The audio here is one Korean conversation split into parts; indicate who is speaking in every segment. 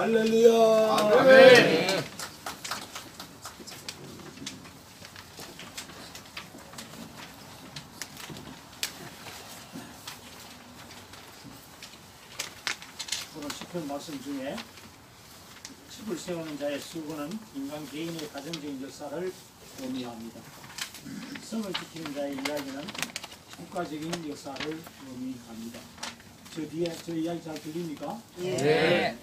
Speaker 1: 할렐루야.
Speaker 2: 아멘.
Speaker 3: 오늘 시편 말씀 중에 집을 세우는 자의 수고는 인간 개인의 가정적인 역사를 의미합니다. 성을 지키는 자의 이야기는 국가적인 역사를 의미합니다. 저 뒤에 저 이야기 잘 들립니까?
Speaker 2: 네.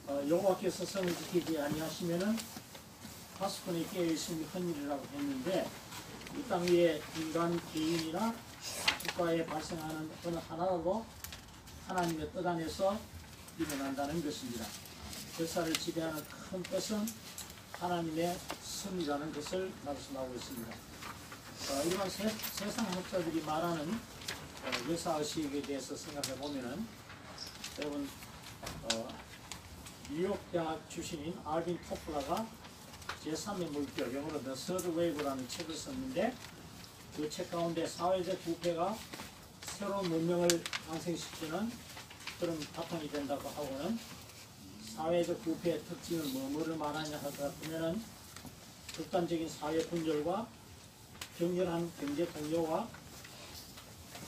Speaker 3: 여호와께서 성을 지키지 아니하시면은 파수꾼이 깨어 있음이 헛일이라고 했는데 이 땅 위에 인간 개인이나 국가에 발생하는 어느 하나라도 하나님의 뜻 안에서 일어난다는 것입니다. 역사를 지배하는 큰 뜻은 하나님의 선이라는 것을 말씀하고 있습니다. 일반 세상 학자들이 말하는 역사의식에 대해서 생각해 보면은 여러분 뉴욕 대학 출신인 알빈 토플러가 제3의 물결, 영어로 The Third Wave라는 책을 썼는데 그 책 가운데 사회적 부패가 새로운 문명을 탄생시키는 그런 바탕이 된다고 하고는 사회적 부패의 특징은 뭐를 말하냐 할 것 같으면은 극단적인 사회 분열과 격렬한 경제 동요와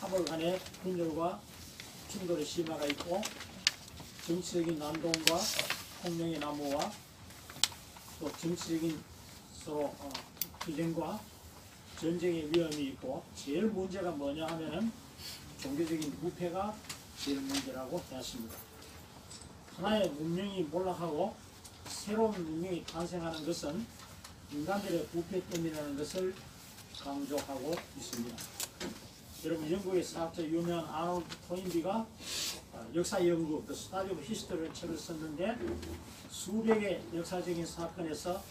Speaker 3: 파벌 간의 분열과 충돌의 심화가 있고 정치적인 난동과 폭력의 난무와 또 정치적인 서로 투쟁과 전쟁의 위험이 있고 제일 문제가 뭐냐 하면은 종교적인 부패가 제일 문제라고 했습니다. 하나의 문명이 몰락하고 새로운 문명이 탄생하는 것은 인간들의 부패 때문이라는 것을 강조하고 있습니다. 여러분 영국의 사학자 유명한 아놀드 토인비가 역사 연구, The Study of History라는 책을 썼는데 수백의 역사적인 사건에서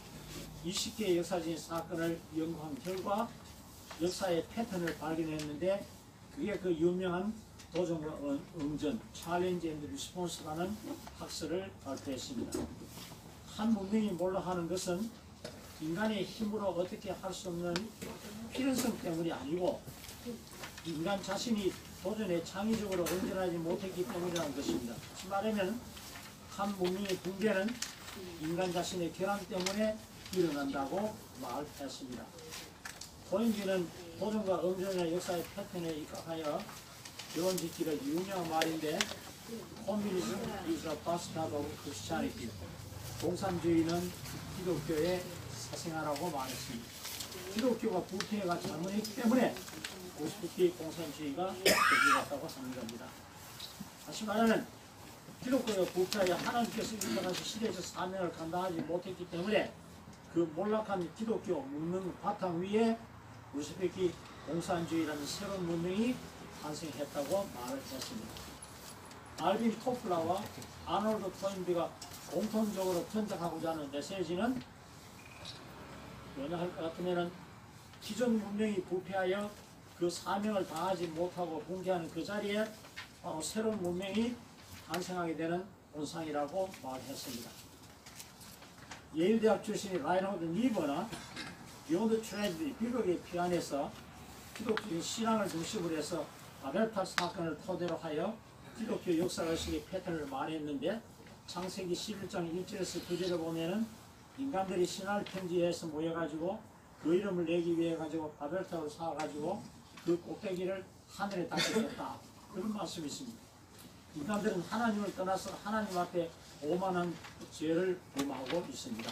Speaker 3: 20개의 역사적인 사건을 연구한 결과 역사의 패턴을 발견했는데 그게 그 유명한 도전과 응전, Challenge and Response라는 학설을 발표했습니다. 한 문명이 몰락하는 것은 인간의 힘으로 어떻게 할 수 없는 필연성 때문이 아니고 인간 자신이 도전에 창의적으로 응전하지 못했기 때문이라는 것입니다. 다시 말하면 한 문명의 붕괴는 인간 자신의 결함 때문에 일어난다고 말했습니다. 토인비는 도전과 응전의 역사의 패턴에 입각하여 결혼짓기를 유명한 말인데 Communism is a bastard of Christianity. 공산주의는 기독교의 사생아라고 말했습니다. 기독교가 부패가 잘못했기 때문에 우스부키 공산주의가 되어갔다고 하는 겁니다. 다시 말하면 기독교가 부패하여 하나님께서 일어나신 시대에서 사명을 감당하지 못했기 때문에 그 몰락한 기독교 문명 바탕 위에 우스베키 공산주의라는 새로운 문명이 탄생했다고 말을 했습니다. 알빈 토플러와 아놀드 토인비가 공통적으로 전달하고자 하는 메시지는 뭐냐 할 것 같으면 기존 문명이 부패하여 그 사명을 다하지 못하고 붕괴하는 그 자리에 바로 새로운 문명이 탄생하게 되는 온상이라고 말했습니다. 예일대학 출신의 라인하우드 니버나 Beyond Tragedy, 비극의 피안에서 기독교인 신앙을 중심으로 해서 바벨탑 사건을 토대로 하여 기독교 역사의식의 패턴을 말했는데 창세기 11장 1절에서 9절을 보면은 인간들이 신할 평지에서 모여가지고 그 이름을 내기 위해 가지고 바벨탑을 쌓아가지고 그 꼭대기를 하늘에 닿게 그런 말씀이 있습니다. 인간들은 하나님을 떠나서 하나님 앞에 오만한 죄를 범하고 있습니다.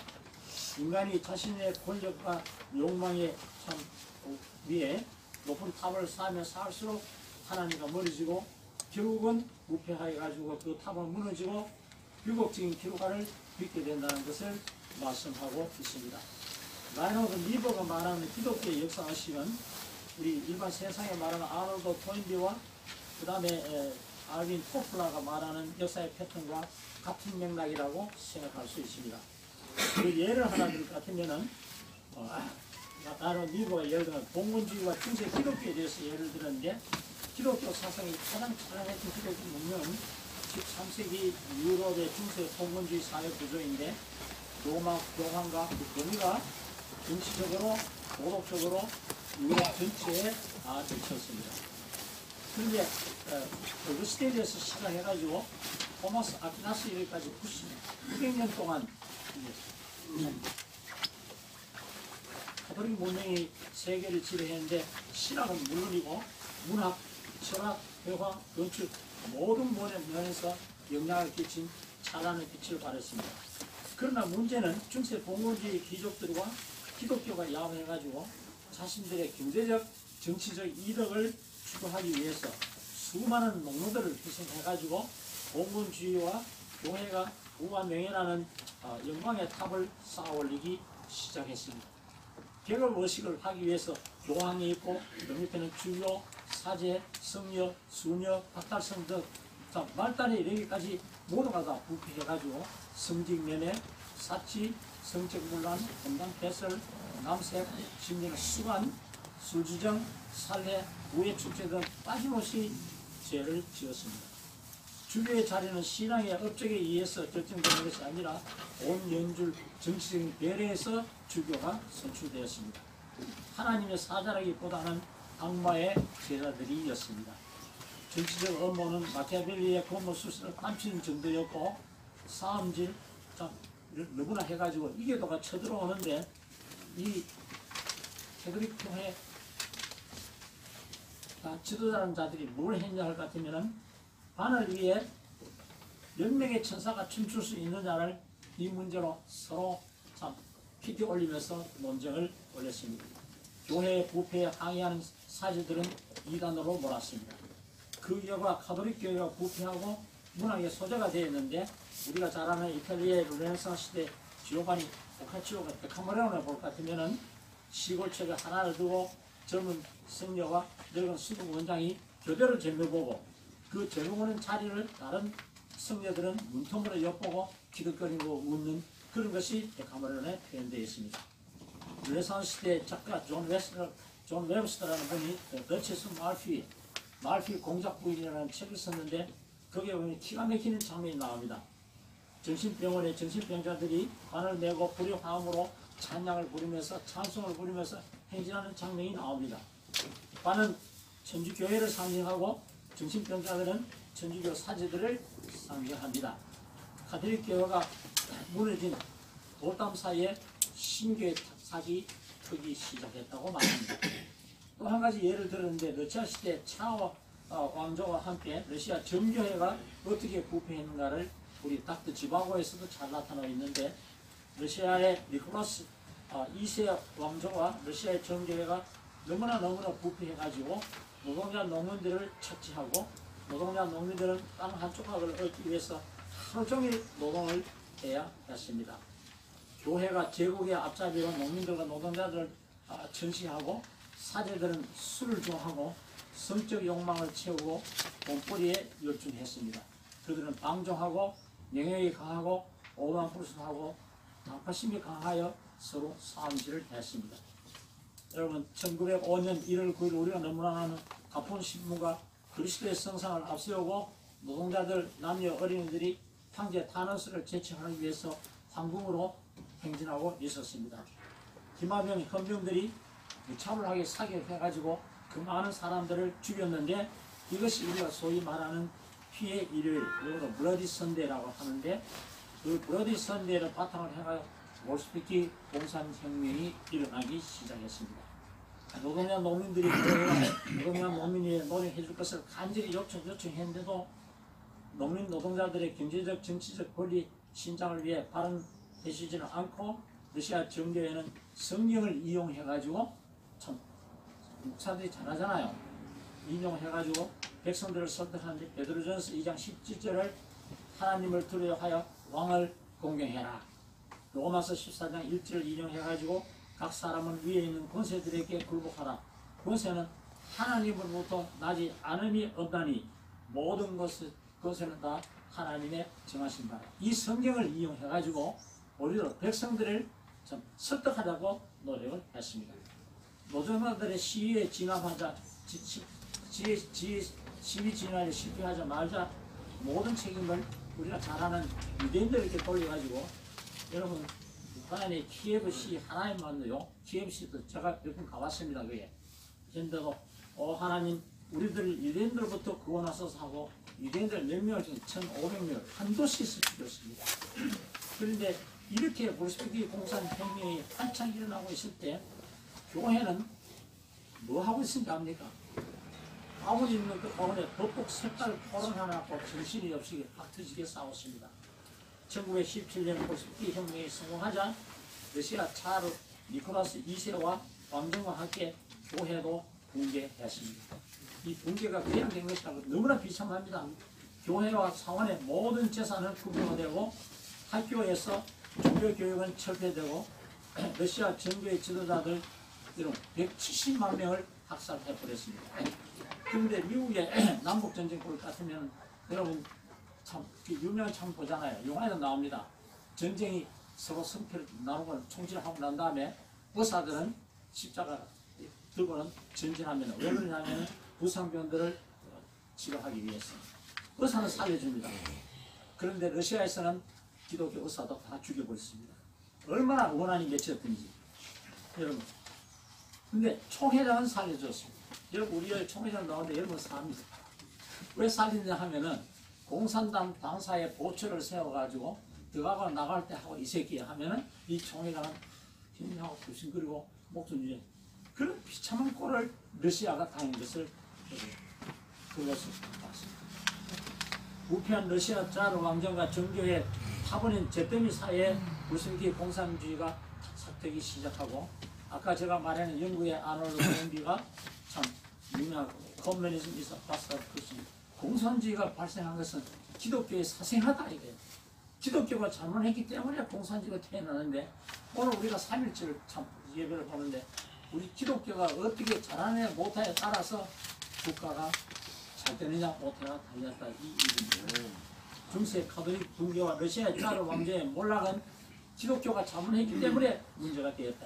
Speaker 3: 인간이 자신의 권력과 욕망에 참 위에 높은 탑을 쌓으면 쌓을수록 하나님과 멀어지고 결국은 무패하여 가지고 그 탑은 무너지고 비극적인 결과를 빚게 된다는 것을 말씀하고 있습니다. 라인하우드 니버가 말하는 기독교의 역사의식은 우리 일반 세상에 말하는 아놀드 토인비와 그 다음에 알빈 토플러가 말하는 역사의 패턴과 같은 맥락이라고 생각할 수 있습니다. 그 예를 하나 드릴 것 같으면은 나는 니버가 예를 들면 봉건주의와 중세 기독교에 대해서 예를 들었는데 기독교 사상이 가장 차량했던 기독교 문명은 13세기 유럽의 중세 봉건주의 사회 구조인데 로마 교황과 그 권위가 정치적으로 도덕적으로 유럽 전체에 다 미쳤습니다. 그런데 어그스테리에서 시작해가지고 토마스 아퀴나스 이래까지 900년 동안 가톨릭 문명이 세계를 지배했는데 신학은 물론이고 문학, 철학, 회화, 건축 모든 면에서 영향을 끼친 찬란한 빛을 발했습니다. 그러나 문제는 중세 봉건주의 귀족들과 기독교가 야합해가지고 자신들의 경제적, 정치적 이득을 추구하기 위해서 수많은 농노들을 희생해가지고 봉건주의와 교회가 우와 명예라는 영광의 탑을 쌓아올리기 시작했습니다. 계급 의식을 하기 위해서 교황이 있고 그 밑에는 주요, 사제, 성녀, 수녀, 박달성 등 말단에 이르기까지 모두가 다 부패해가지고 성직면회, 사치, 성적문란, 건당 배설, 남색, 심지어는 수관, 술주정, 살해, 우해축제 등 빠짐없이 죄를 지었습니다. 주교의 자리는 신앙의 업적에 의해서 결정되는 것이 아니라 온 연줄 정치적인 배려에서 주교가 선출되었습니다. 하나님의 사자라기보다는 악마의 제자들이었습니다. 정치적 업무는 마키아벨리의 권모술수를 감추는 정도였고 싸움질 너무나 해가지고 이교도가 쳐들어오는데 이 캐톨릭 교회 지도자는 자들이 뭘 했냐 할 것 같으면은 반을 위해 10명의 천사가 춤출 수 있느냐를 이 문제로 서로 피디 올리면서 논쟁을 올렸습니다. 교회 부패에 항의하는 사제들은 이단으로 몰았습니다. 그 결과 가톨릭 교회가 부패하고 문학의 소재가 되었는데 우리가 잘 아는 이탈리아의 르네상스 시대 지오바니 보카치오가 데카메론을 볼 것 같으면은 시골책을 하나를 두고 젊은 성녀와 늙은 수국 원장이 교대를 제며보고 그 젊어오는 자리를 다른 성녀들은 문통으로 엿보고 기득거리고 웃는 그런 것이 데카메론에 표현되어 있습니다. 르네상스 시대 작가 존 웹스터라는 분이 더체스 말피 공작 부인이라는 책을 썼는데 거기에 보면 기가 막히는 장면이 나옵니다. 정신병원의 정신병자들이 관을 내고 불효화음으로 찬양을 부르면서 찬송을 부르면서 행진하는 장면이 나옵니다. 관은 천주교회를 상징하고 정신병자들은 천주교 사제들을 상징합니다. 가톨릭 교회가 무너진 돌담 사이에 신교의 탁삭이 트기 시작했다고 말합니다. 또 한 가지 예를 들었는데 러시아 시대 차오 왕조와 함께 러시아 정교회가 어떻게 부패했는가를 우리 닥터 지바고에서도 잘 나타나 있는데 러시아의 니콜라스 2세 왕조와 러시아의 정교회가 너무나 부패해가지고 노동자 농민들을 착취하고 노동자 농민들은 땅 한 조각을 얻기 위해서 하루 종일 노동을 해야 했습니다. 교회가 제국의 앞잡이로 농민들과 노동자들을 전시하고 사제들은 술을 좋아하고 성적 욕망을 채우고 돈벌이에 열중했습니다. 그들은 방종하고 명예에 강하고 오만불순하고 당파심이 강하여 서로 싸움질을 했습니다. 여러분 1905년 1월 9일 우리가 너무나 아는 가폰 신문과 그리스도의 성상을 앞세우고 노동자들, 남녀, 어린이들이 황제 타너스를 제치하기 위해서 황궁으로 행진하고 있었습니다. 김하병 헌병들이 무차별하게 사격해가지고 그 많은 사람들을 죽였는데 이것이 우리가 소위 말하는 피의 일요일, 이거로 블러디 선데이라고 하는데 그 블러디 선데이를 바탕으로 해가지고 몰스피키 공산혁명이 일어나기 시작했습니다. 노동자 농민들이 노동자 농민이 노력해줄 것을 간절히 요청했는데도 농민 노동자들의 경제적 정치적 권리 신장을 위해 발언해주지는 않고 러시아 정교회는 성경을 이용해가지고 참 목사들이 잘하잖아요. 인용해가지고 백성들을 설득하는데 베드로전서 2장 17절을 하나님을 두려워하여 왕을 공경해라. 로마서 14장 1절을 인용해가지고 각 사람은 위에 있는 권세들에게 굴복하라. 권세는 하나님으로부터 나지 않음이 없나니 모든 것에는 다 하나님의 정하신 바라. 이 성경을 이용해가지고 우리도 백성들을 참 설득하자고 노력을 했습니다. 노동자들의 시위에 진압하자, 시위 진압에 실패하자 말자 모든 책임을 우리가 잘 아는 유대인들에게 돌려가지고 여러분 우크라이나의 키예브 시 하나님만도요. 키예브 시도 제가 몇 번 가봤습니다. 그게. 그런데도 하나님 우리들 유대인들부터 구워 나서서 하고 유대인들 몇 명을 중에 1,500명을 한 도시에서 죽였습니다. 그런데 이렇게 볼셰비키 공산혁명이 한창 일어나고 있을 때 교회는 뭐 하고 있습니까? 합니까? 가운 있는 그 가운데 법복 색깔 토론 하나 갖고 정신이 없이 막 터지게 싸웠습니다. 1917년 볼셰비키 혁명이 성공하자 러시아 차르 니콜라스 2세와 왕정과 함께 교회도 붕괴했습니다. 이 붕괴가 그냥 된 것이라고 너무나 비참합니다. 교회와 사원의 모든 재산은 국유화되고 학교에서 종교교육은 철폐되고 러시아 정교의 지도자들 170만 명을 학살해버렸습니다. 그런데 미국의 남북전쟁 같으면 여러분 참 유명한 참 보잖아요. 영화에도 나옵니다. 전쟁이 서로 성패를 나누고 총질하고 난 다음에 의사들은 십자가 들고는 전진하면 왜 그러냐면 부상병들을 치료하기 위해서 의사는 살려줍니다. 그런데 러시아에서는 기독교 의사도 다 죽여버렸습니다. 얼마나 원한이 맺혔든지 여러분. 근데 총회장은 살려줬습니다. 여러분 우리 총회장 나오는데 여러분 삽니다. 왜 살리냐 하면은 공산당 당사에 보초를 세워가지고 들어가고 나갈 때 하고 이 새끼 하면은 이 총회장은 힘하고 불신거리고 목숨 유지 그런 비참한 꼴을 러시아가 당한 것을 그것을 봤습니다. 부패한 러시아 자르 왕정과 정교의 타버린 잿더미 사이에 볼셰비키 공산주의가 삭트기 시작하고 아까 제가 말하는 영국의 아놀드 토인비가 참 유명한 커뮤니즘 이서 봤을 것입니다. 공산주의가 발생한 것은 기독교의 사생하다 이거예요. 기독교가 잘못했기 때문에 공산주의가 태어나는데 오늘 우리가 3.1절 참 예배를 보는데 우리 기독교가 어떻게 잘하느냐 못하냐에 따라서 국가가 잘 되느냐 못하느냐 달렸다 이 얘기입니다. 중세 가톨릭 붕괴와 러시아의 자르 왕조의 몰락은 기독교가 잘못했기 때문에 문제가 되었다.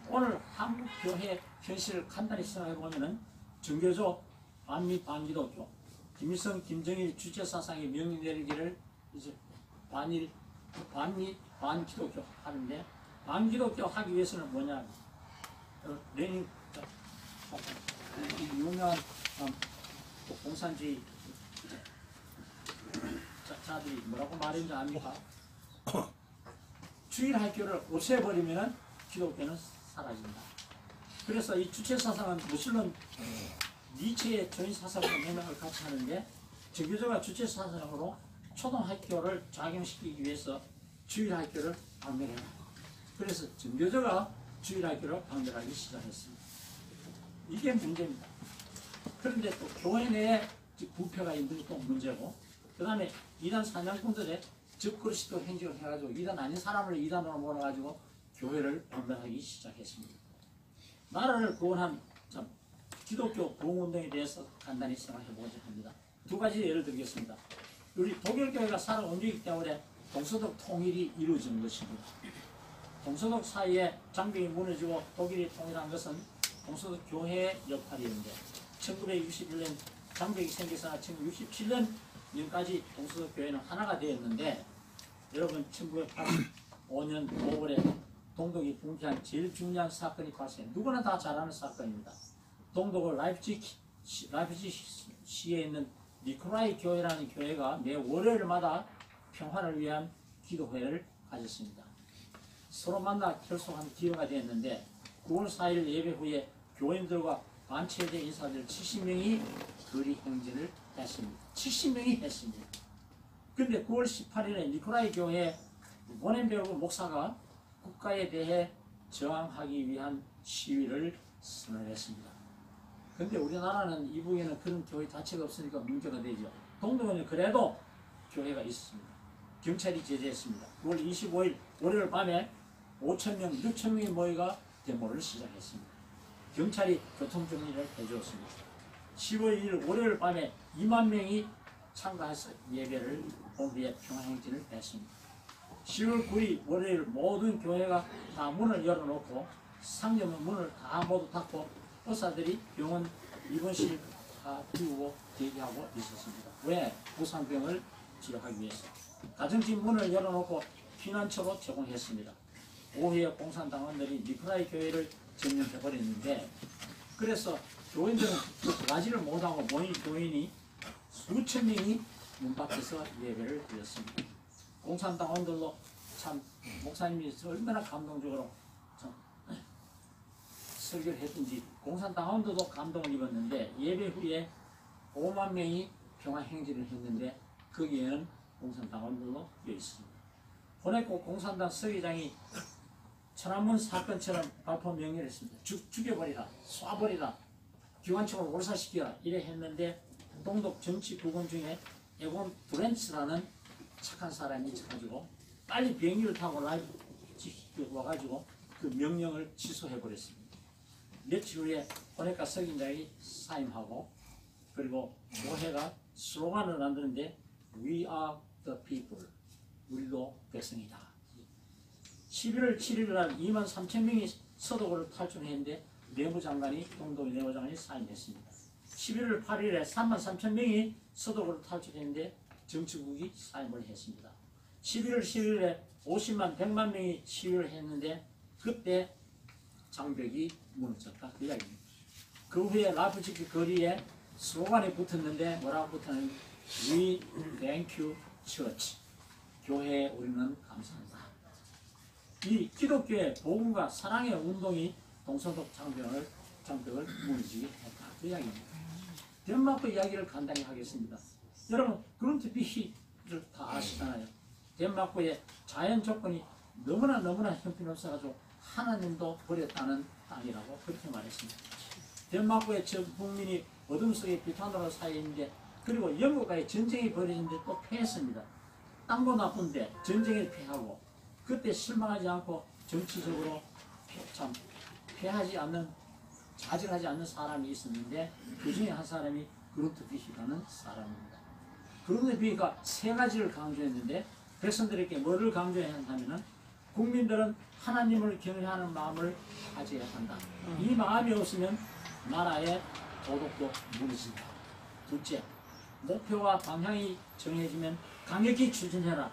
Speaker 3: 오늘 한국 교회 현실을 간단히 생각해 보면은 정교조 반미 반기독교 김일성 김정일 주체 사상의 명령 내리기를 이제 반미 반기독교 하는데 반기독교 하기 위해서는 뭐냐? 레닌 유명한 공산주의 자들이 뭐라고 말했는지 압니까? 주일 학교를 없애버리면 기독교는 사라진다. 그래서 이 주체 사상은 무슬론 니체의 조인 사상과 맥락을 같이 하는데 정교조가 주체 사상으로 초등학교를 작용시키기 위해서 주일 학교를 박멸해요. 그래서 정교조가 주일 학교를 박멸하기 시작했습니다. 이게 문제입니다. 그런데 또 교회 내에 부패가 있는 것도 문제고 그 다음에 이단 사냥꾼들의 적그리스도 행직을 해가지고 이단 아닌 사람을 이단으로 몰아가지고 교회를 박멸하기 시작했습니다. 나라를 구원한 기독교 부흥운동에 대해서 간단히 생각해보고자 합니다. 두 가지 예를 들겠습니다. 우리 독일교회가 살아 움직이기 때문에 동서독 통일이 이루어지는 것입니다. 동서독 사이에 장벽이 무너지고 독일이 통일한 것은 동서독 교회의 역할이었는데 1961년 장벽이 생겨서 1967년까지 동서독 교회는 하나가 되었는데 여러분 1985년 5월에 동독이 붕괴한 제일 중요한 사건이 발생. 누구나 다 잘 아는 사건입니다. 동독을 라이프치히에 있는 니콜라이 교회라는 교회가 매 월요일마다 평화를 위한 기도회를 가졌습니다. 서로 만나 결속한 기회가 되었는데 9월 4일 예배 후에 교인들과 반체제 인사들 70명이 거리 행진을 했습니다. 70명이 했습니다. 그런데 9월 18일에 니콜라이 교회 원앤베르그 목사가 국가에 대해 저항하기 위한 시위를 선언했습니다. 그런데 우리나라는 이북에는 그런 교회 자체가 없으니까 문제가 되죠. 동독은 그래도 교회가 있습니다. 경찰이 제재했습니다. 9월 25일 월요일 밤에 5,000명, 6,000명의 모이가 데모를 시작했습니다. 경찰이 교통정리를 해주었습니다. 15일 2일 월요일 밤에 2만 명이 참가해서 예배를 본부에 평화행진을 했습니다. 10월 9일 월요일 모든 교회가 다 문을 열어놓고 상점은 문을 다 모두 닫고 의사들이 병원 입원실 다 비우고 대기하고 있었습니다. 왜? 부상병을 치료하기 위해서. 가정집 문을 열어놓고 피난처로 제공했습니다. 오후에 공산당원들이 니콜라이 교회를 점령해버렸는데 그래서 교인들은 그 가지를 못하고 모인 교인이 수천 명이 문 밖에서 예배를 드렸습니다. 공산당원들도 참 목사님이 얼마나 감동적으로 참 설교를 했든지 공산당원들도 감동을 입었는데 예배 후에 5만 명이 평화행진을 했는데 거기에는 공산당원들도 껴있습니다. 보냈고 공산당 서기장이 천안문 사건처럼 발표 명령을 했습니다. 죽여버리라, 쏴버리라, 기관총을 몰살시키라 이래 했는데 동독 정치 부군 중에 에곤 브렌츠라는 착한 사람이 있어가지고 빨리 비행기를 타고 와가지고 그 명령을 취소해버렸습니다. 며칠 후에 호네카 서기장이 사임하고 그리고 교회가 슬로건을 만드는데 We are the people. 우리도 백성이다. 11월 7일 날 2만 3천 명이 서독으로 탈출했는데 내무장관이 동독의 내무장관이 사임했습니다. 11월 8일에 3만 3천 명이 서독으로 탈출했는데 정치국이 사임을 했습니다. 11월 10일에 50만 100만 명이 시위를 했는데 그때 장벽이 무너졌다 그 이야기입니다. 그 후에 라프치키 거리에 슬로건이 붙었는데 뭐라고 붙었는지 We thank you church. 교회에 우리는 감사한다. 이 기독교의 복음과 사랑의 운동이 동서독 장벽을 무너지게 했다 그 이야기입니다. 덴마크 이야기를 간단히 하겠습니다. 여러분 그룬트비히를 다 아시잖아요. 덴마크의 자연 조건이 너무나 형편없어가지고 하나님도 버렸다는 땅이라고 그렇게 말했습니다. 덴마크의 전 국민이 어둠 속에 비탄으로 쌓여있는데 그리고 영국과의 전쟁이 벌어진데 또 패했습니다. 땅도 나쁜데 전쟁을 패하고 그때 실망하지 않고 정치적으로 참 패하지 않는 좌절하지 않는 사람이 있었는데 그 중에 한 사람이 그룬트비히라는 사람입니다. 그룬트비히가 세 가지를 강조했는데 백성들에게 뭐를 강조했냐면은 국민들은 하나님을 경외하는 마음을 가져야 한다. 이 마음이 없으면 나라의 도덕도 무너진다. 둘째, 목표와 방향이 정해지면 강력히 추진해라.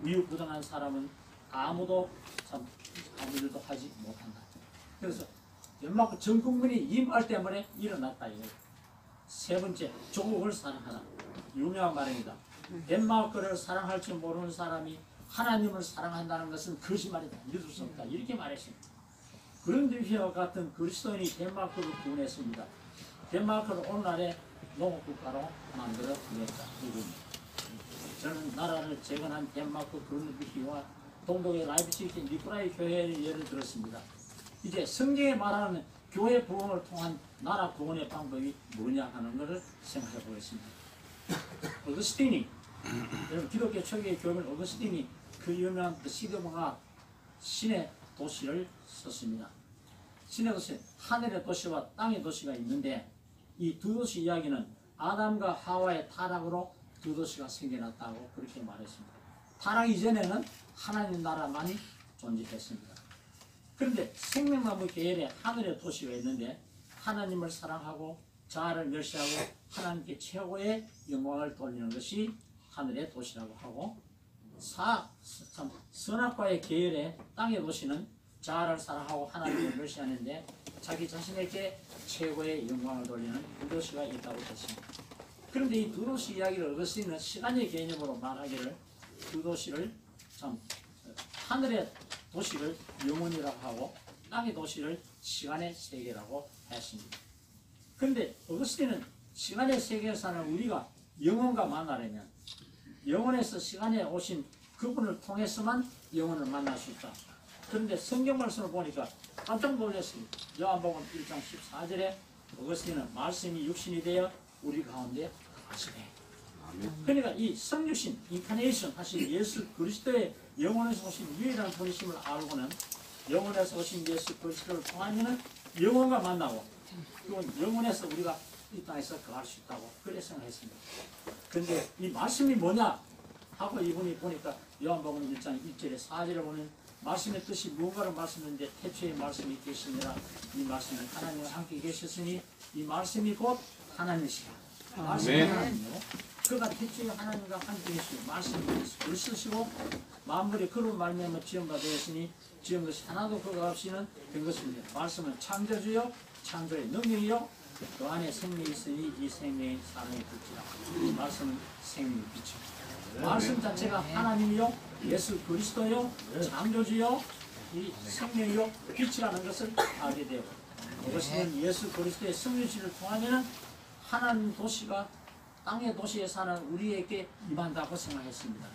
Speaker 3: 미흡부당한 사람은 아무도 참 아무 일도 하지 못한다. 그래서 덴마크 전 국민이 임할 때문에 일어났다 이거예요. 세 번째, 조국을 사랑하라. 유명한 말입니다. 덴마크를 사랑할 줄 모르는 사람이 하나님을 사랑한다는 것은 거짓말이다. 믿을 수 없다. 이렇게 말했습니다. 그룬트비히와 같은 그리스도인이 덴마크를 구원했습니다. 덴마크를 오늘날의 농업국가로 만들어냈다. 저는 나라를 재건한 덴마크 그룬트비히와 동독의 라이프치히 니콜라이 교회의 예를 들었습니다. 이제 성경에 말하는 교회 부흥을 통한 나라 구원의 방법이 뭐냐 하는 것을 생각해 보겠습니다. 어거스틴이 여러분 기독교 초기의 교회는 어거스틴이 그 유명한 시드모가 신의 도시를 썼습니다. 신의 도시, 하늘의 도시와 땅의 도시가 있는데 이 두 도시 이야기는 아담과 하와의 타락으로 두 도시가 생겨났다고 그렇게 말했습니다. 타락 이전에는 하나님 나라만이 존재했습니다. 그런데 생명나무 계열에 하늘의 도시가 있는데 하나님을 사랑하고 자아를 멸시하고 하나님께 최고의 영광을 돌리는 것이 하늘의 도시라고 하고 선악과의 계열의 땅의 도시는 자아를 사랑하고 하나님을 멸시하는데 자기 자신에게 최고의 영광을 돌리는 두 도시가 있다고 했습니다. 그런데 이 두 도시 이야기를 어거스틴은 시간의 개념으로 말하기를 두 도시를 하늘의 도시를 영혼이라고 하고 땅의 도시를 시간의 세계라고 했습니다. 그런데 어거스틴은 시간의 세계에 사는 우리가 영혼과 만나려면 영혼에서 시간에 오신 그분을 통해서만 영혼을 만날 수 있다. 그런데 성경 말씀을 보니까 깜짝 놀랐습니다. 요한복음 1장 14절에 어거스틴은 말씀이 육신이 되어 우리 가운데 하시네. 그러니까 이 성육신, 인카네이션 하신 예수 그리스도의 영혼에서 오신 유일한 분이심을 알고는 영혼에서 오신 예수 그리스도를 통하면 영혼과 만나고 그건 영혼에서 우리가 이 땅에서 거할 수 있다고 그래 생각했습니다. 그런데 이 말씀이 뭐냐 하고 이분이 보니까 요한복음 1장 1절에 4절에 보면 말씀의 뜻이 무언가를 말씀했는데 태초에 말씀이 계시니라. 이 말씀이 하나님과 함께 계셨으니 이 말씀이 곧 하나님이시라. 말씀이 하나님이요. 그가 태초에 하나님과 함께 계시고 말씀이 그리스도시고 만물이 그로 말미암아 지음바 되었으니 지은 것이 하나도 그가 없이는 된 것입니다. 말씀은 창조주요 창조의 능력이요 그 안에 생명이 있으니 이 생명이 사람의 빛이라. 말씀은 생명의 빛이라. 말씀 자체가 하나님이요, 예수 그리스도요, 창조주요, 이 생명이요, 빛이라는 것을 알게 되고, 이것은 예수 그리스도의 성육신을 통하면 하나님 도시가 땅의 도시에 사는 우리에게 임한다고 생각했습니다.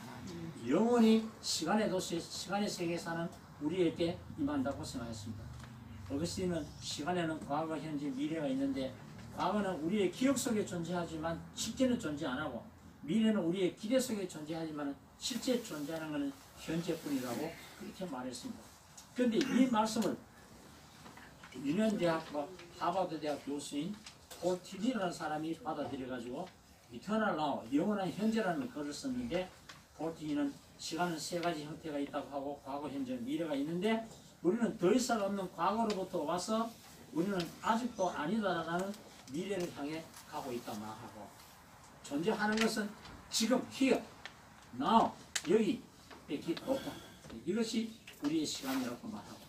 Speaker 3: 영원히 시간의 도시, 시간의 세계에 사는 우리에게 임한다고 생각했습니다. 어거스틴은 시간에는 과거, 현재, 미래가 있는데 과거는 우리의 기억 속에 존재하지만 실제는 존재 안 하고 미래는 우리의 기대 속에 존재하지만 실제 존재하는 것은 현재뿐이라고 그렇게 말했습니다. 그런데 이 말씀을 유년대학과 하버드 대학 교수인 폴 티디라는 사람이 받아들여가지고 이터널 나우, 영원한 현재라는 글을 썼는데 폴 티디는 시간은 세 가지 형태가 있다고 하고 과거, 현재, 미래가 있는데 우리는 더 이상 없는 과거로부터 와서 우리는 아직도 아니다라는 미래를 향해 가고 있다 말하고 존재하는 것은 지금, here, now, 여기 밖에 없다. 이것이 우리의 시간이라고 말하고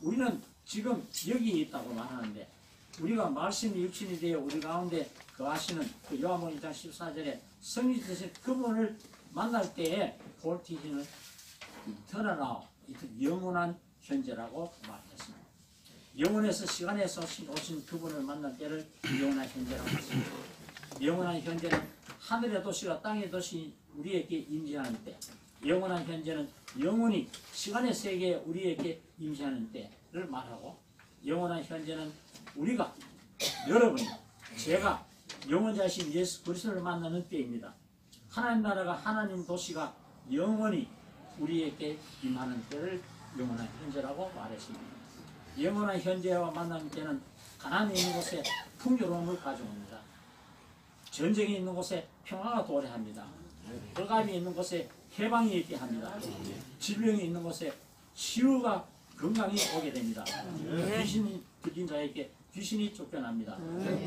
Speaker 3: 우리는 지금 여기에 있다고 말하는데 우리가 말씀이 육신이 되어 우리 가운데 거하시는 그 요한복음 1장 14절에 성령 되신 그분을 만날 때에 폴티히는 이터널 나우, 영원한 현재라고 말했습니다. 영원에서 시간에서 오신 그분을 만날 때를 영원한 현재라고 했습니다. 영원한 현재는 하늘의 도시와 땅의 도시 우리에게 임재하는 때, 영원한 현재는 영원히 시간의 세계에 우리에게 임재하는 때를 말하고 영원한 현재는 우리가, 여러분이, 제가 영원자신 예수 그리스도를 만나는 때입니다. 하나님 나라가 하나님 도시가 영원히 우리에게 임하는 때를 영원한 현재라고 말했습니다. 영원한 현재와 만나는 때는 가난이 있는 곳에 풍요로움을 가져옵니다. 전쟁이 있는 곳에 평화가 도래합니다. 흑암이 있는 곳에 해방이 있게 합니다. 질병이 있는 곳에 치유가 건강이 오게 됩니다. 귀신이 들린 자에게 귀신이 쫓겨납니다.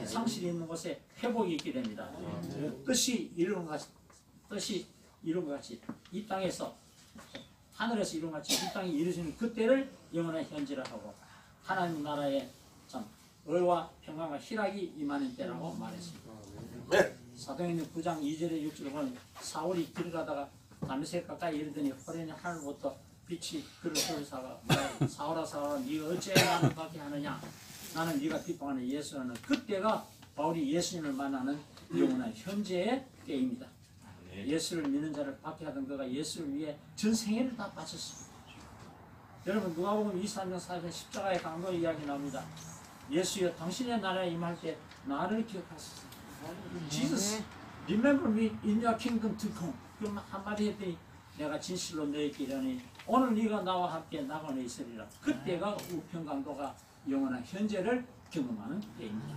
Speaker 3: 상실이 있는 곳에 회복이 있게 됩니다. 뜻이 이룬 것 같이 이 땅에서 하늘에서 이룬 것 같이 이 땅이 이루어지는 그때를 영원한 현재라 하고 하나님 나라의 참 의와 평강과 희락이 임하는 때라고 말했습니다. 사도행전 9장 2절에 6절에 보면 사울이 길 가다가 다메섹 가까이 이르더니 호련히 하늘부터 빛이 그를 쏘사가 사울아 사울아 네가 어찌 나를 받게 하느냐 나는 네가 비방하는 예수라는 그때가 바울이 예수님을 만나는 영원한 현재의 때입니다. 예수를 믿는 자를 받게 하던 그가 예수를 위해 전 생애를 다 바쳤습니다. 여러분 누가복음 23장 4절 십자가의 강도 이야기 나옵니다. 예수여 당신의 나라에 임할 때 나를 기억하소서. Jesus, remember me in your kingdom to come. 그 한마디 했더니 내가 진실로 너에게 이르니 오늘 네가 나와 함께 나가네 있으리라. 그때가 우편강도가 영원한 현재를 경험하는 때입니다.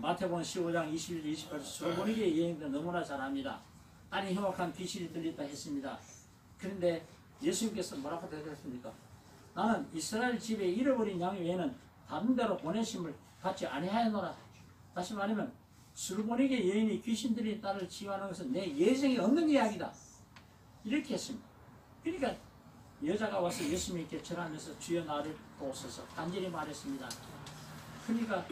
Speaker 3: 마태복음 15장 21, 28절 수로보니게 여행들 너무나 잘합니다. 딸이 흉악한 귀신이 들렸다 했습니다. 그런데 예수님께서 뭐라고 대답했습니까? 나는 이스라엘 집에 잃어버린 양 외에는 다른 데로 보내심을 받지 아니하였노라. 다시 말하면 수르보니게 여인이 귀신들이 딸을 치유하는 것은 내 예정이 없는 이야기다. 이렇게 했습니다. 그러니까 여자가 와서 예수님께 절하면서 주여 나를 도우소서 간절히 말했습니다. 그러니까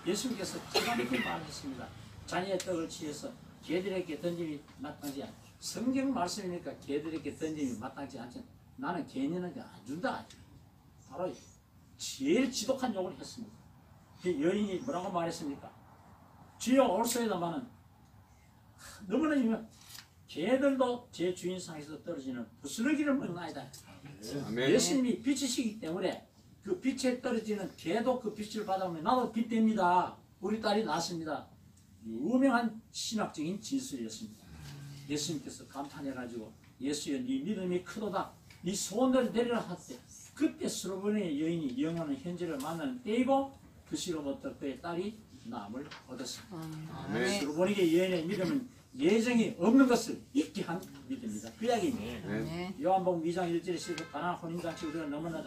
Speaker 3: 예수님께서 기가 막히게 말했습니다. 자녀의 떡을 취해서 개들에게 던짐이 마땅하지 않다. 성경 말씀이니까 개들에게 던짐이 마땅하지 않지. 나는 개인한테 안 준다. 바로 제일 지독한 욕을 했습니다. 그 여인이 뭐라고 말했습니까? 주여 올소이다마는 너무나 유명 개들도 제 주인상에서 떨어지는 부스러기를 먹나이다. 예수님이 빛이시기 때문에 그 빛에 떨어지는 개도 그 빛을 받아오면 나도 빛 됩니다. 우리 딸이 낳습니다. 유명한 신학적인 진술이었습니다. 예수님께서 감탄해가지고 예수여 네 믿음이 크도다. 네 소원을 내리라 하때 그때 수로보니의 여인이 영원한 현재를 만나는 때이고 그 시로부터 그의 딸이 남을 얻었습니다. 수로보니의 여인의 믿음은 예정이 없는 것을 잊게 한 믿음입니다. 그 이야기입니다. 요한복음 2장 1절에 쓰고 가나안 혼인잔치 우리가 너무나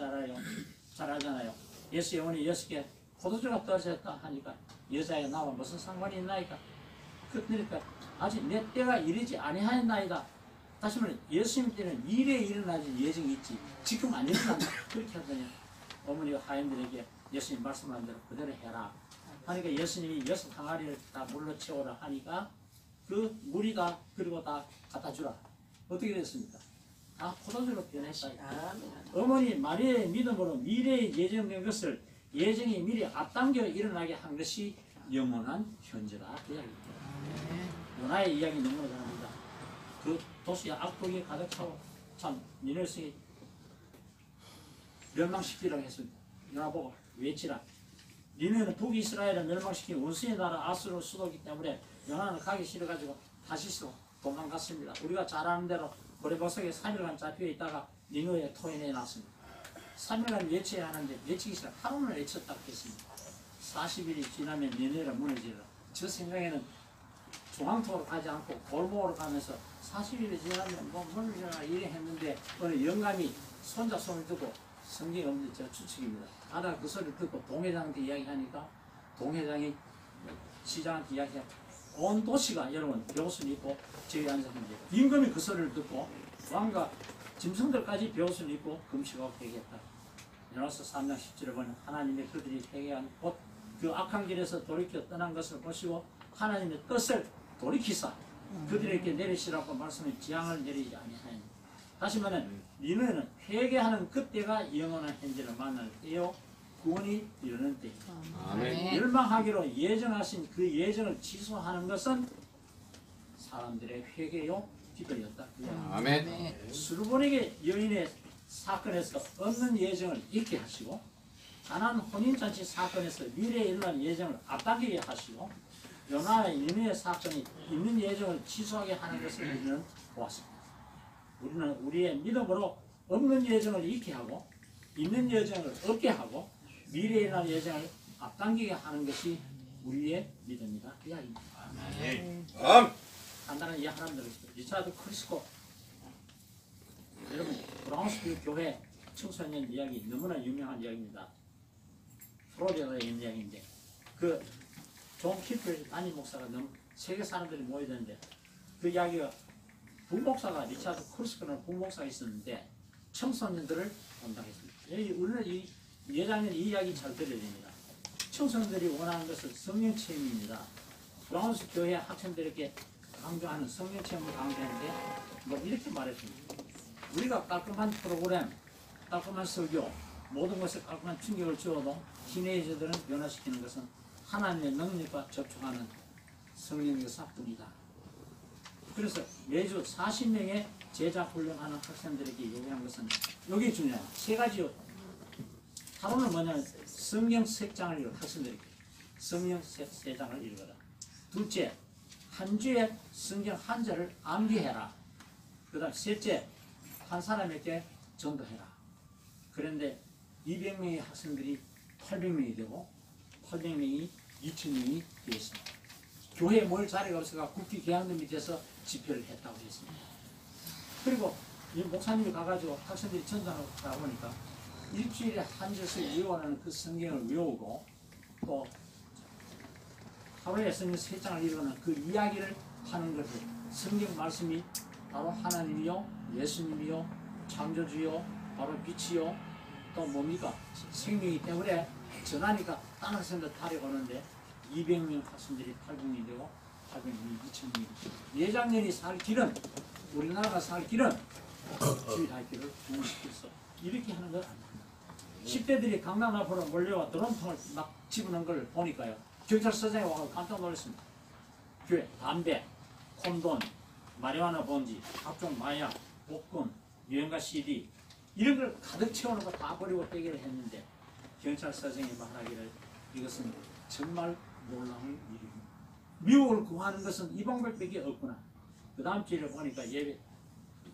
Speaker 3: 잘 알잖아요. 예수 영혼이 6개 포도주가 떨어졌다 하니까 여자애 나와 무슨 상관이 있나이까? 그러니까 아직 내 때가 이르지 아니하였나이다. 다시 말해 예수님 때는 미래에 일어나지 예정이 있지 지금 안 일어난다. 그렇게 하더니 어머니가 하인들에게 예수님 말씀한 대로 그대로 해라 하니까 예수님이 6항아리를 다 물로 채우라 하니까 그 물이 다 그리고 다 갖다 주라. 어떻게 됐습니까? 다 포도주로 변했다. 어머니 마리아의 믿음으로 미래에 예정된 것을 예정이 미리 앞당겨 일어나게 한 것이 영원한 현재다. 그 이야기입니다. 요나의 이야기 너무나 잘합니다. 그 도시에 악독이 가득 차고 참 니네성이 멸망시키라고 했습니다. 요나 보고 외치라. 니네는 북이스라엘을 멸망시킨 원수의 나라 아수르 수도이기 때문에 요나는 가기 싫어가지고 다시스로 도망갔습니다. 우리가 잘 아는 대로 고래버섯에 3일간 잡혀 있다가 니누에 토해내 놨습니다. 3일간 외쳐야 하는데 외치기 싫어 하루는 외쳤다고 했습니다. 40일이 지나면 니누에가 무너지라. 저 생각에는 중앙통으로 가지 않고 골목으로 가면서 40일이 지나면 뭐 무너지라 이래 했는데 어느 영감이 손자 손을 듣고 성경이 없는 저 추측입니다. 아다 그 소리를 듣고 동회장한테 이야기하니까 동회장이 시장한테 이야기하고 온 도시가 여러분 배옷을 입고 저기 앉았는데 임금이 그 소리를 듣고 왕과 짐승들까지 배옷을 입고 금식하고 회개했다. 요나서 3장 17절 보면 하나님의 그들이 회개한 곧 그 악한 길에서 돌이켜 떠난 것을 보시고 하나님의 뜻을 돌이키사 그들에게 내리시라고 말씀해 재앙을 내리지 아니하니. 다시 말하면 니네는 회개하는 그때가 영원한 현재를 만날 때요 구원이 이르는 때입니다.
Speaker 2: 아멘.
Speaker 3: 멸망하기로 예정하신 그 예정을 취소하는 것은 사람들의 회개요 기도였다.
Speaker 2: 아멘.
Speaker 3: 수르보닉의 여인의 사건에서 없는 예정을 있게 하시고 가나안 혼인잔치 사건에서 미래에 일어날 예정을 앞당기게 하시고 요나의 니느웨 사건이 있는 예정을 취소하게 하는 것을 우리는 보았습니다. 우리는 우리의 믿음으로 없는 예정을 있게 하고 있는 예정을 없게 하고 미래에 일어날 예정을 앞당기게 하는 것이 우리의 믿음이다. 그 이야기입니다. 간단한 이야기 하나 드리겠습니다. 리차드 크리스코 여러분 브라운스빌 교회 청소년 이야기 너무나 유명한 이야기입니다. 프로리다에 있는 이야기인데 그 존 키플 담임 목사가 너무 세계 사람들이 모여있는데 그 이야기가 부목사가 리차드 크리스코는 부목사가 있었는데 청소년들을 담당했습니다. 우리는 이 예장년 이 이야기 잘 들어야 됩니다. 청소년들이 원하는 것은 성령 체험입니다. 브라운스 교회 학생들에게 강조하는 성령 체험을 강조하는데 뭐 이렇게 말했습니다. 우리가 깔끔한 프로그램, 깔끔한 설교, 모든 것에 깔끔한 충격을 주어도 티네이저들은 변화시키는 것은 하나님의 능력과 접촉하는 성령의 사뿐이다. 그래서 매주 40명의 제자 훈련하는 학생들에게 요구한 것은 여기 중요해요. 세 가지요. 하나는 뭐냐면 성경 색장을 읽어 학생들에게 성경 색장을 읽어라. 둘째, 한 주에 성경 한 절을 암기해라. 그 다음 셋째, 한 사람에게 전도해라. 그런데 200명의 학생들이 800명이 되고 800명이 2000명이 되었습니다. 교회에 모일 자리가 없어서 국기 개항들 밑에서 집회를 했다고 했습니다. 그리고 이 목사님이 가가지고 학생들이 전도하다 보니까 일주일에 한 절씩 외워하는 그 성경을 외우고 또 하루에 성경 3장을 읽어는 그 이야기를 하는 것을 성경 말씀이 바로 하나님이요 예수님이요 창조주요 바로 빛이요 또 뭡니까 생명이기 때문에 전하니까 다른 학생들 달려오는데 200명 학생들이 800명이 되고 800명이 2000명이 예장년이 살 길은 우리나라가 살 길은 주일할 길을 구원시켜서 이렇게 하는 건 아닙니다. 10대들이 강남 앞으로 몰려와 드럼통을 막 집어넣은 걸 보니까요 경찰서장에 와서 깜짝 놀랐습니다. 교회, 담배, 콘돔, 마리화나 봉지, 각종 마약, 복권, 유행가 CD 이런 걸 가득 채워놓고 다 버리고 빼기를 했는데 경찰서장이 말하기를 이것은 정말 놀라운 일입니다. 미국을 구하는 것은 이 방법밖에 없구나. 그 다음 주에 보니까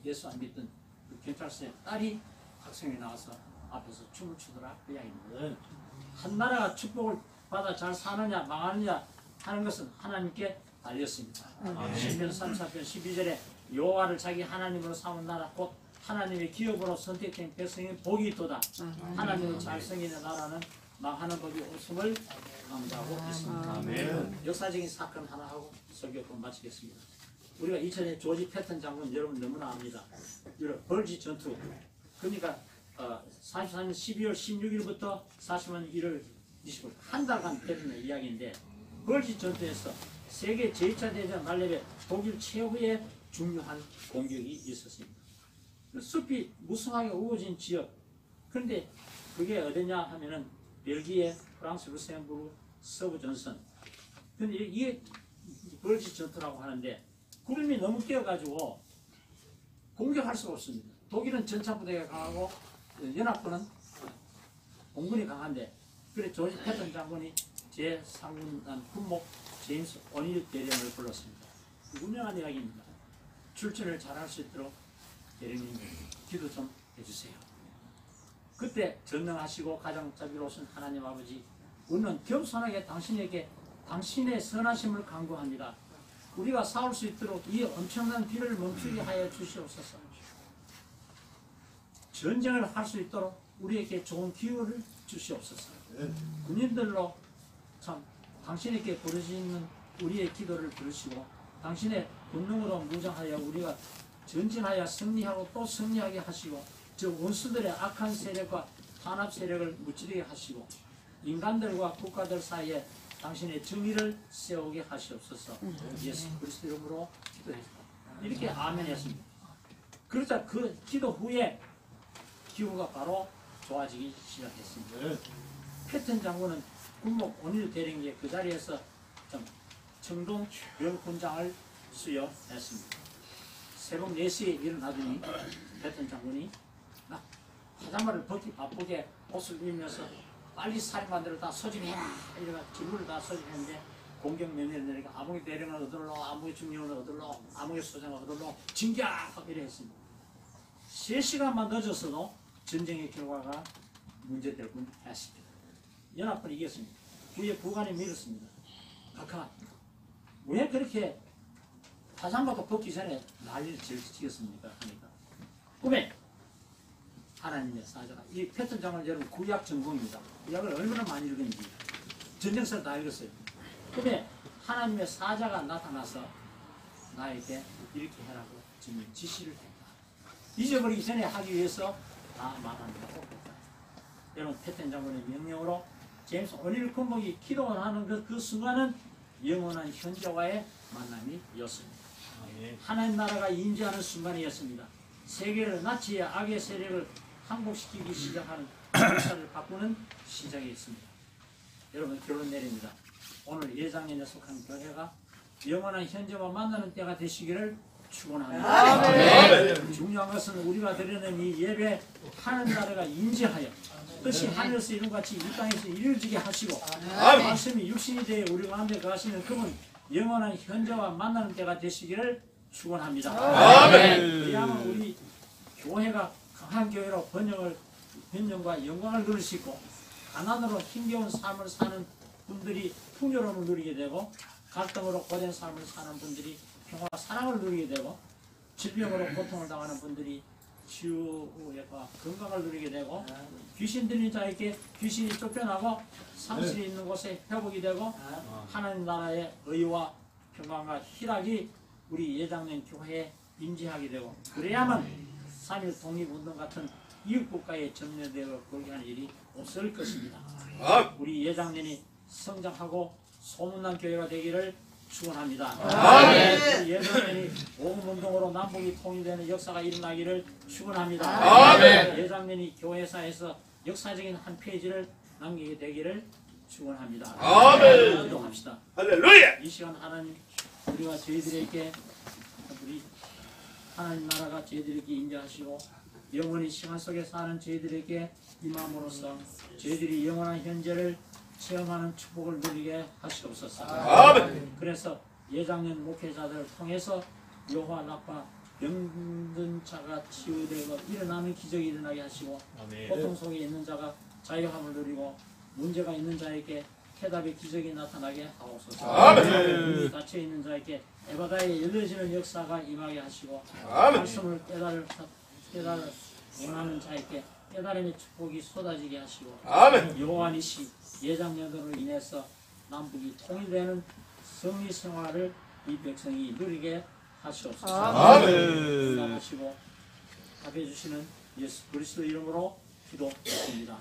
Speaker 3: 예수 안 믿던 그 경찰서의 딸이 학생이 나와서 앞에서 춤을 추더라. 그 이야기입니다. 한 나라가 축복을 받아 잘 사느냐 망하느냐 하는 것은 하나님께 달렸습니다. 시편 34편 12절에 여호와를 자기 하나님으로 삼은 나라 곧 하나님의 기업으로 선택된 백성의 복이 있도다. 하나님의 잘 생기는 나라는 망하는 법이 없음을 강조하고 있습니다. 역사적인 사건 하나 하고 설교를 마치겠습니다. 우리가 2000년 조지 패턴 장군 여러분 너무나 압니다. 벌지 전투 그러니까 44년 12월 16일부터 40년 1월 한 달간 때리는 이야기인데 벌지 전투에서 세계 제2차 대전 말렙에 독일 최후의 중요한 공격이 있었습니다. 숲이 무성하게 우거진 지역. 그런데 그게 어디냐 하면은 벨기에, 프랑스, 루셈부르크, 서부 전선. 근데 이게 벌지 전투라고 하는데 구름이 너무 끼어가지고 공격할 수가 없습니다. 독일은 전차부대가 강하고 연합군은 공군이 강한데 그래 조지 패턴 장군이 제3군단 군목 제임스 오닐 대령을 불렀습니다. 유명한 이야기입니다. 출전을 잘할 수 있도록 대령님 기도 좀 해주세요. 그때 전능하시고 가장 자비로우신 하나님 아버지, 우리는 겸손하게 당신에게 당신의 선하심을 간구합니다. 우리가 싸울 수 있도록 이 엄청난 비를 멈추게 하여 주시옵소서. 전쟁을 할 수 있도록 우리에게 좋은 기회를 주시옵소서. 군인들로 참 당신에게 부르시는 우리의 기도를 들으시고 당신의 권능으로 무장하여 우리가 전진하여 승리하고 또 승리하게 하시고 저 원수들의 악한 세력과 탄압 세력을 무찌르게 하시고 인간들과 국가들 사이에 당신의 정의를 세우게 하시옵소서. 예수 그리스도 이름으로 기도했습니다. 이렇게 아멘 했습니다. 그러자 그 기도 후에 기후가 바로 좋아지기 시작했습니다. 패턴 장군은 군목 오닐 대령의 그 자리에서 청동 별군장을 수여했습니다. 새벽 4시에 일어나더니 패턴 장군이 파자마를 벗기 바쁘게 옷을 입으면서 빨리 살인마들을 다 소집해라 이래가 진물을 다 소집했는데 공격 명령을 내리니까 아무개 대령을 얻으러 아무개 중령을 얻으러 아무개 소장을 얻으러 진격 이래 했습니다. 3시간만 늦었어도 전쟁의 결과가 문제될 뻔 했습니다. 연합군이 이겼습니다. 후에 부관이 밀었습니다. 각하 왜 그렇게 파장마도 벗기 전에 난리를 지었습니까? 하니까 꿈에 하나님의 사자가 이 패턴 장을 여러분 구약 전공입니다. 구약을 얼마나 많이 읽었는지 전쟁서를 다 읽었어요. 꿈에 하나님의 사자가 나타나서 나에게 이렇게 해라고 지금 지시를 했다. 잊어버리기 전에 하기 위해서 다 말합니다. 여러분 패턴 장군의 명령으로 제임스 오닐 군목이 기도를 하는 그 순간은 영원한 현재와의 만남이었습니다. 하나님 나라가 임재하는 순간이었습니다. 세계를 나치의 악의 세력을 항복시키기 시작하는 역사를 바꾸는 시작이었습니다. 여러분 결론 내립니다. 오늘 예장년에 속한 교회가 영원한 현재와 만나는 때가 되시기를 축원합니다. 중요한 것은 우리가 드리는 이 예배 하나님 나라가 임재하여 뜻이 하늘에서 이룬 같이 이 땅에서 이루어지게 하시고 말씀이 육신이 되어 우리 가운데 거하시는 그분 영원한 현재와 만나는 때가 되시기를 축원합니다. 그리하면 우리 교회가 강한 교회로 번영과 영광을 누릴 수 있고 가난으로 힘겨운 삶을 사는 분들이 풍요로움을 누리게 되고 갈등으로 고된 삶을 사는 분들이 평화 사랑을 누리게 되고 질병으로 고통을 당하는 분들이 치유와 건강을 누리게 되고 귀신 들린 자에게 귀신이 쫓겨나고 상실이 있는 곳에 회복이 되고 하나님 나라의 의와 평강과 희락이 우리 예장년 교회에 임재하게 되고 그래야만 3.1 독립운동 같은 이웃국가에 점령되어 걸게 하는 일이 없을 것입니다. 우리 예장년이 성장하고 소문난 교회가 되기를 축원합니다. 예장년이 복음운동으로 남북이 통일되는 역사가 일어나기를 축원합니다. 예장년이 교회사에서 역사적인 한 페이지를 남기게 되기를 축원합니다. 기도합시다.
Speaker 1: 할렐루야.
Speaker 3: 이 시간 하나님 우리와 저희들에게 우리 하나님 나라가 저희들에게 임재하시고 영원히 시간 속에 사는 저희들에게 임함으로써 저희들이 영원한 현재를 체험하는 축복을 누리게 하시옵소서. 그래서 예장년 목회자들을 통해서 요와 나파 병든 자가 치유되고 일어나는 기적이 일어나게 하시고 고통 속에 있는 자가 자유함을 누리고 문제가 있는 자에게 해답의 기적이 나타나게 하옵소서. 문이 닫혀 있는 자에게 에바다에 열려지는 역사가 임하게 하시고 말씀을 깨달을 원하는 자에게 깨달음의 축복이 쏟아지게 하시고 여호와니시 예장년으로 인해서 남북이 통일되는 성리 생활을 이 백성이 누리게 하시옵소서. 하시고 답해 주시는 예수 그리스도 이름으로 기도드립니다.